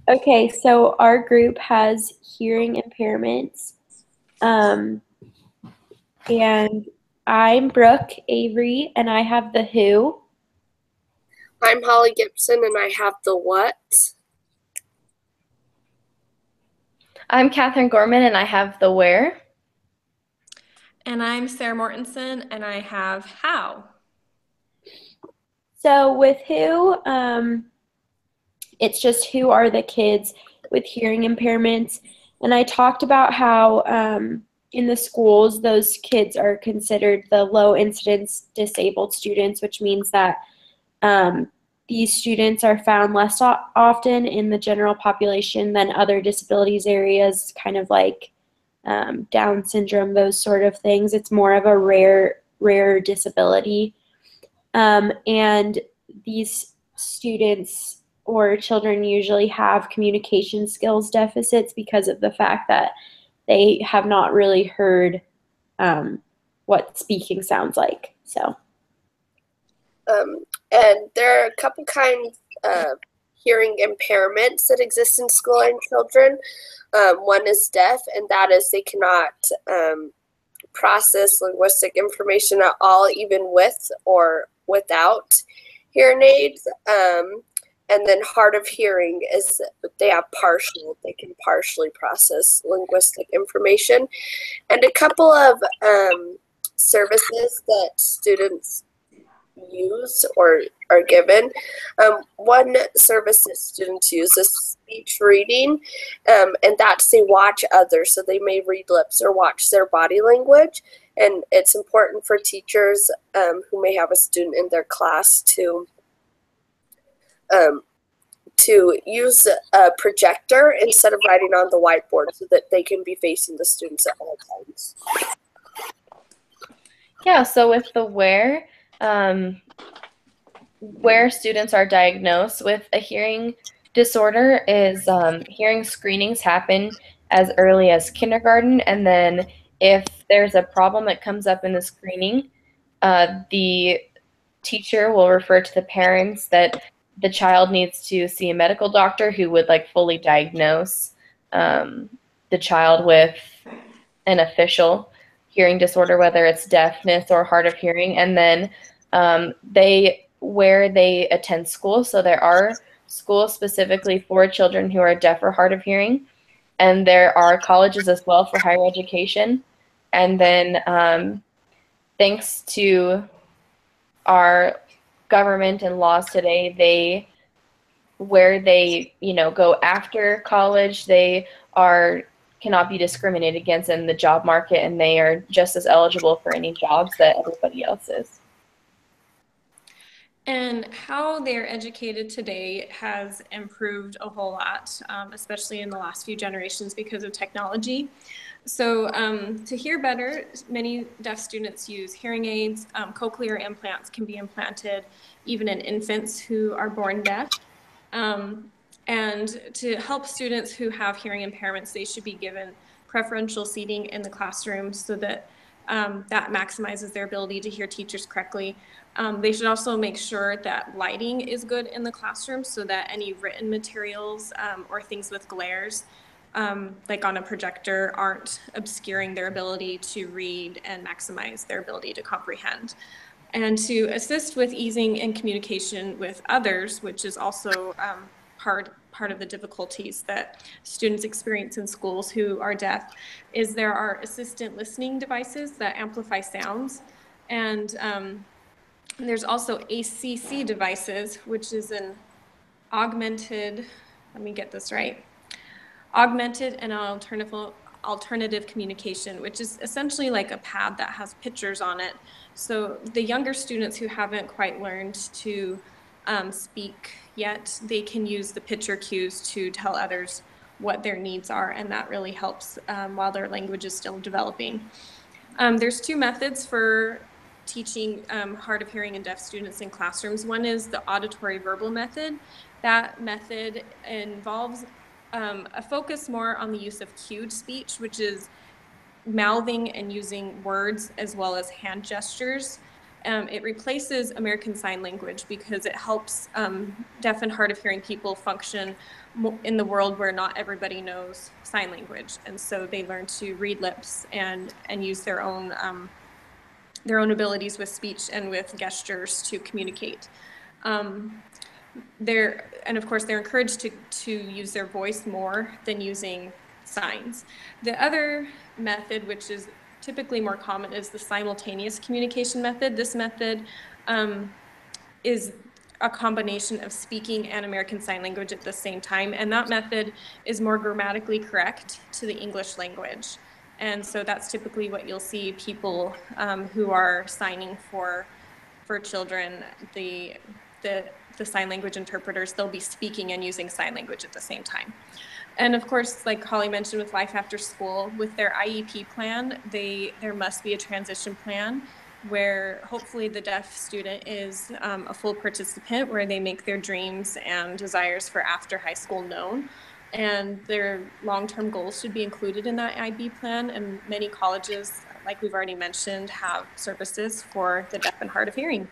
Okay, so our group has hearing impairments. Um, and I'm Brooke Avery, and I have the who. I'm Holly Gibson and I have the what? I'm Catherine Gorman and I have the where. And I'm Sarah Mortensen and I have how. So with who, it's just who are the kids with hearing impairments. And I talked about how in the schools, those kids are considered the low incidence disabled students, which means that um, these students are found less often in the general population than other disabilities areas, kind of like Down syndrome, those sort of things. It's more of a rare disability. And these students or children usually have communication skills deficits because of the fact that they have not really heard what speaking sounds like. So. And there are a couple kinds of hearing impairments that exist in school and children. One is deaf, and that is they cannot process linguistic information at all, even with or without hearing aids. And then hard of hearing is they can partially process linguistic information. And a couple of services that students use or are given. One service that students use is speech reading, and that's they watch others. So they may read lips or watch their body language. And it's important for teachers who may have a student in their class to use a projector instead of writing on the whiteboard so that they can be facing the students at all times. Yeah, so with the where students are diagnosed with a hearing disorder is hearing screenings happen as early as kindergarten, and then if there's a problem that comes up in the screening, the teacher will refer to the parents that the child needs to see a medical doctor who would like fully diagnose the child with an official hearing disorder, whether it's deafness or hard of hearing, and then where they attend school. So there are schools specifically for children who are deaf or hard of hearing, and there are colleges as well for higher education. And then thanks to our government and laws today, where they go after college, they are cannot be discriminated against in the job market, and they are just as eligible for any jobs that everybody else is. And how they're educated today has improved a whole lot, especially in the last few generations because of technology. So to hear better, many deaf students use hearing aids. Cochlear implants can be implanted even in infants who are born deaf. And to help students who have hearing impairments, they should be given preferential seating in the classroom so that that maximizes their ability to hear teachers correctly. They should also make sure that lighting is good in the classroom so that any written materials or things with glares, like on a projector, aren't obscuring their ability to read and maximize their ability to comprehend. And to assist with easing in communication with others, which is also part of the difficulties that students experience in schools who are deaf, is there are assistant listening devices that amplify sounds. And there's also ACC devices, which is an augmented, let me get this right, augmented and alternative communication, which is essentially like a pad that has pictures on it. So the younger students who haven't quite learned to speak yet, they can use the picture cues to tell others what their needs are, and that really helps while their language is still developing. There's two methods for teaching hard of hearing and deaf students in classrooms. One is the auditory verbal method. That method involves a focus more on the use of cued speech, which is mouthing and using words as well as hand gestures. It replaces American Sign Language because it helps deaf and hard of hearing people function in the world where not everybody knows sign language, and so they learn to read lips and use their own abilities with speech and with gestures to communicate. And of course, they're encouraged to use their voice more than using signs. The other method, which is typically more common, is the simultaneous communication method. This method is a combination of speaking and American Sign Language at the same time, and that method is more grammatically correct to the English language. And so that's typically what you'll see people who are signing for children, the sign language interpreters, they'll be speaking and using sign language at the same time. And of course, like Holly mentioned with Life After School, with their IEP plan, there must be a transition plan where hopefully the deaf student is a full participant, where they make their dreams and desires for after high school known. And their long-term goals should be included in that IB plan. And many colleges, like we've already mentioned, have services for the deaf and hard of hearing.